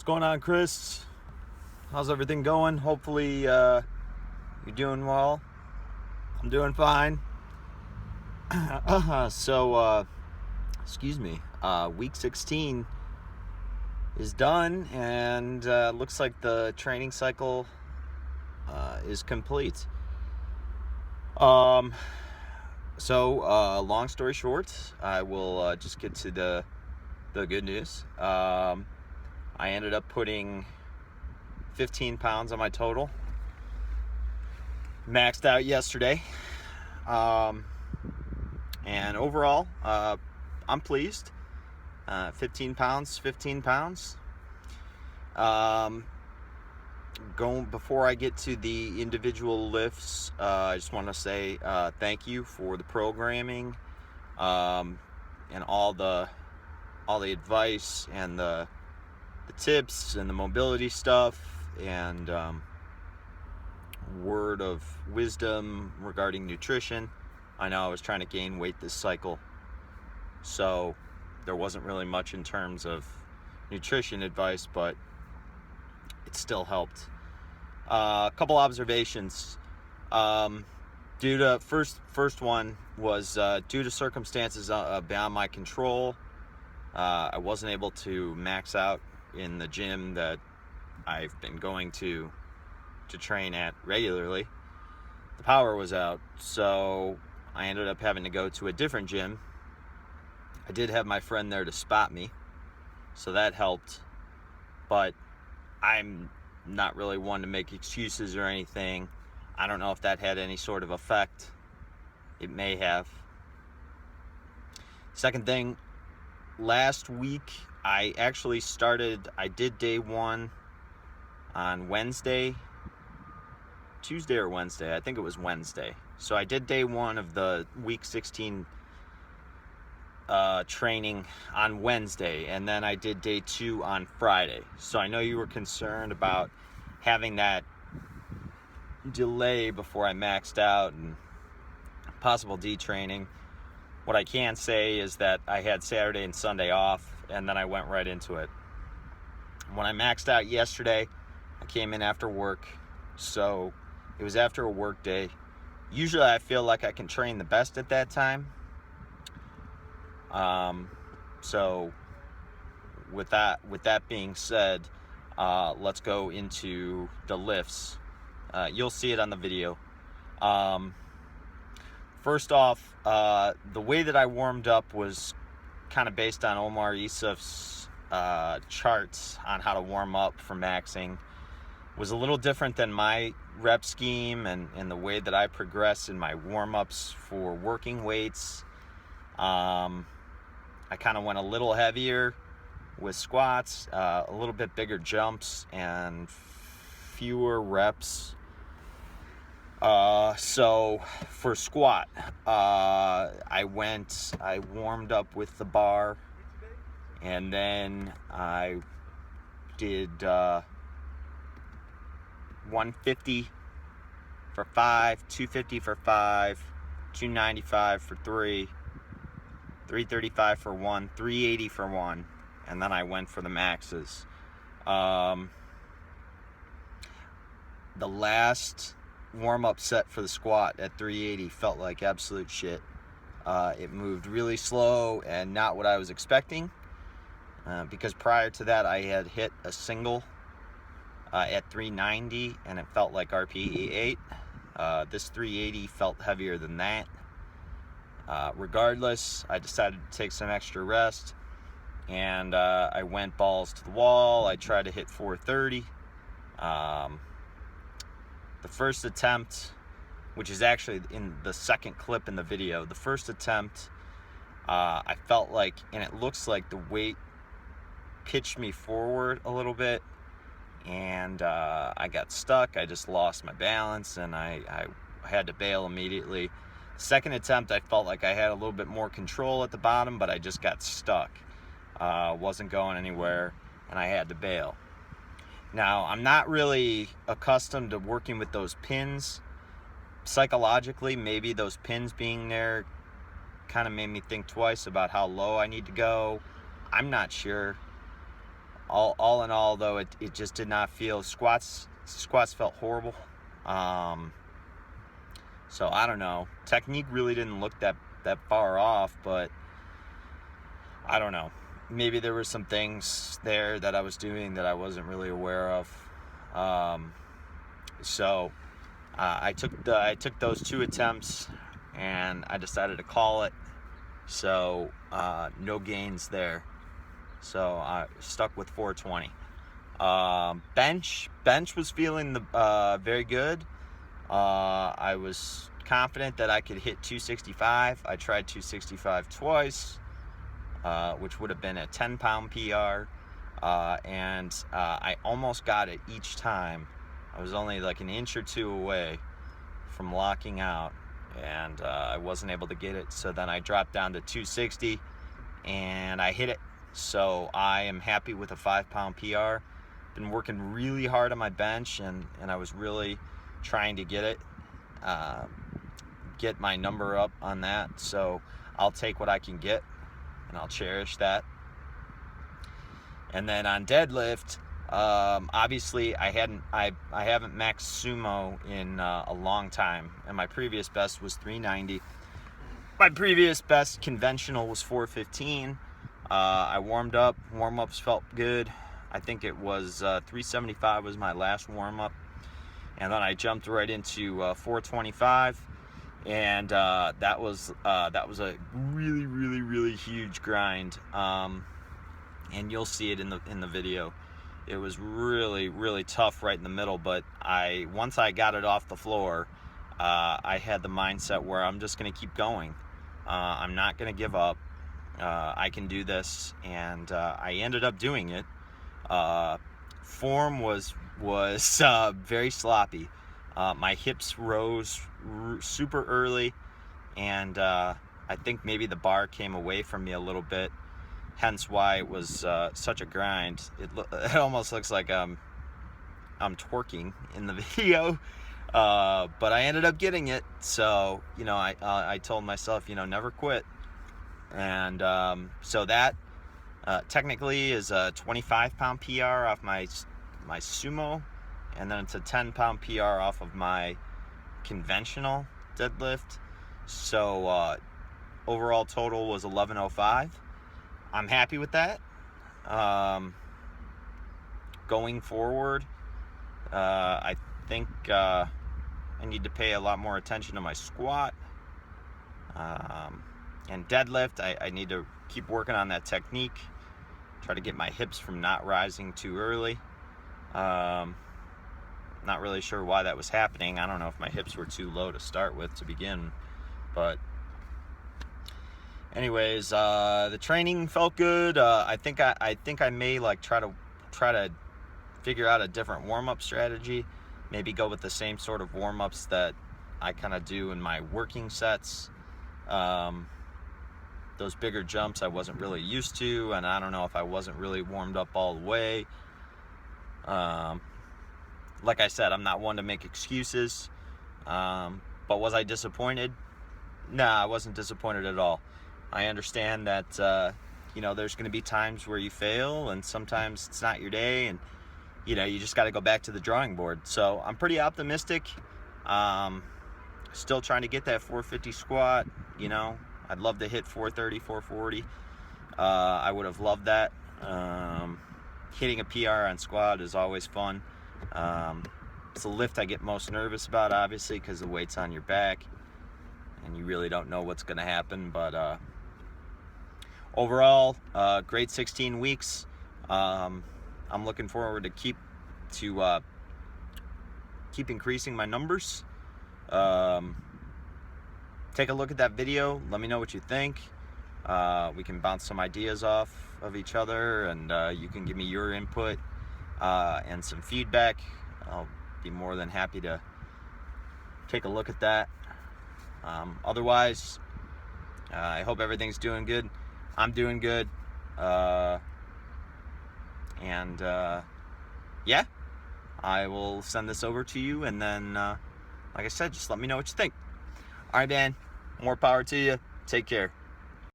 going on, Chris? How's everything going? Hopefully you're doing well. I'm doing fine. Excuse me. Week 16 is done, and looks like the training cycle is complete. Long story short, I will just get to the good news. I ended up putting 15 pounds on my total. Maxed out yesterday. And overall, I'm pleased. 15 pounds. Before I get to the individual lifts, I just want to say thank you for the programming, and all the advice and the tips and the mobility stuff and word of wisdom regarding nutrition. I know I was trying to gain weight this cycle, so there wasn't really much in terms of nutrition advice, but it still helped. A couple observations. Due to first one was due to circumstances beyond my control. I wasn't able to max out in the gym that I've been going to train at regularly. The power was out, so I ended up having to go to a different gym. I did have my friend there to spot me, so that helped, but I'm not really one to make excuses or anything. I don't know if that had any sort of effect. It may have. Second thing, last week I did day one on Tuesday or Wednesday. I think it was Wednesday. So I did day one of the week 16 training on Wednesday, and then I did day two on Friday. So I know you were concerned about having that delay before I maxed out and possible detraining. What I can say is that I had Saturday and Sunday off, and then I went right into it. When I maxed out yesterday, I came in after work, so it was after a work day. Usually I feel like I can train the best at that time. So with that being said, let's go into the lifts. You'll see it on the video. First off, the way that I warmed up was kind of based on Omar Isuf's charts on how to warm up for maxing. Was a little different than my rep scheme and the way that I progress in my warm-ups for working weights. I kind of went a little heavier with squats, a little bit bigger jumps, and fewer reps. So for squat, I warmed up with the bar, and then I did 150 for 5, 250 for 5, 295 for 3, 335 for 1, 380 for 1, and then I went for the maxes. The last warm-up set for the squat at 380 felt like absolute shit. It moved really slow and not what I was expecting, because prior to that I had hit a single at 390 and it felt like RPE 8. This 380 felt heavier than that. Regardless, I decided to take some extra rest, and I went balls to the wall. I tried to hit 430. The first attempt, which is actually in the second clip in the video, the first attempt, I felt like, and it looks like the weight pitched me forward a little bit, and I got stuck. I just lost my balance, and I had to bail immediately. Second attempt, I felt like I had a little bit more control at the bottom, but I just got stuck. Wasn't going anywhere, and I had to bail. Now, I'm not really accustomed to working with those pins. Psychologically, maybe those pins being there kind of made me think twice about how low I need to go. I'm not sure. all in all, though, it just did not feel, squats felt horrible. So I don't know. Technique really didn't look that far off, but I don't know. Maybe there were some things there that I was doing that I wasn't really aware of. So I took those 2 attempts, and I decided to call it. So no gains there. So I stuck with 420. Bench was feeling very good. I was confident that I could hit 265. I tried 265 twice, which would have been a 10-pound PR, and I almost got it each time. I was only like an inch or 2 away from locking out, and I wasn't able to get it. So then I dropped down to 260, and I hit it. So I am happy with a 5-pound PR. Been working really hard on my bench, and I was really trying to get it, get my number up on that. So I'll take what I can get, and I'll cherish that. And then on deadlift, obviously I haven't maxed sumo in a long time, and my previous best was 390. My previous best conventional was 415. I warmed up. Warm-ups felt good. I think it was 375 was my last warm-up, and then I jumped right into 425, and that was a really huge grind. And you'll see it in the video. It was really tough right in the middle, but once I got it off the floor, I had the mindset where I'm just going to keep going. I'm not going to give up. I can do this, and I ended up doing it. Form was very sloppy. My hips rose super early, and I think maybe the bar came away from me a little bit, hence why it was such a grind. It almost looks like I'm twerking in the video, but I ended up getting it. So I told myself, never quit. And so that technically is a 25-pound PR off my sumo, and then it's a 10-pound PR off of my conventional deadlift. So overall total was 1105. I'm happy with that. Going forward, I think I need to pay a lot more attention to my squat. And deadlift, I need to keep working on that technique. Try to get my hips from not rising too early. Not really sure why that was happening. I don't know if my hips were too low to start with to begin, but anyways, the training felt good. I think I may try to figure out a different warm-up strategy. Maybe go with the same sort of warm-ups that I kind of do in my working sets. Those bigger jumps I wasn't really used to, and I don't know if I wasn't really warmed up all the way. Like I said, I'm not one to make excuses, but was I disappointed? Nah, I wasn't disappointed at all. I understand that there's going to be times where you fail, and sometimes it's not your day, and you just got to go back to the drawing board. So I'm pretty optimistic. Still trying to get that 450 squat. I'd love to hit 430, 440. I would have loved that. Hitting a PR on squat is always fun. It's the lift I get most nervous about, obviously, because the weight's on your back, and you really don't know what's going to happen. But overall, great 16 weeks. I'm looking forward to keep increasing my numbers. Take a look at that video. Let me know what you think. We can bounce some ideas off of each other, and you can give me your input and some feedback. I'll be more than happy to take a look at that. Otherwise, I hope everything's doing good. I'm doing good. And yeah, I will send this over to you, and then like I said, just let me know what you think. All right, man, more power to you. Take care.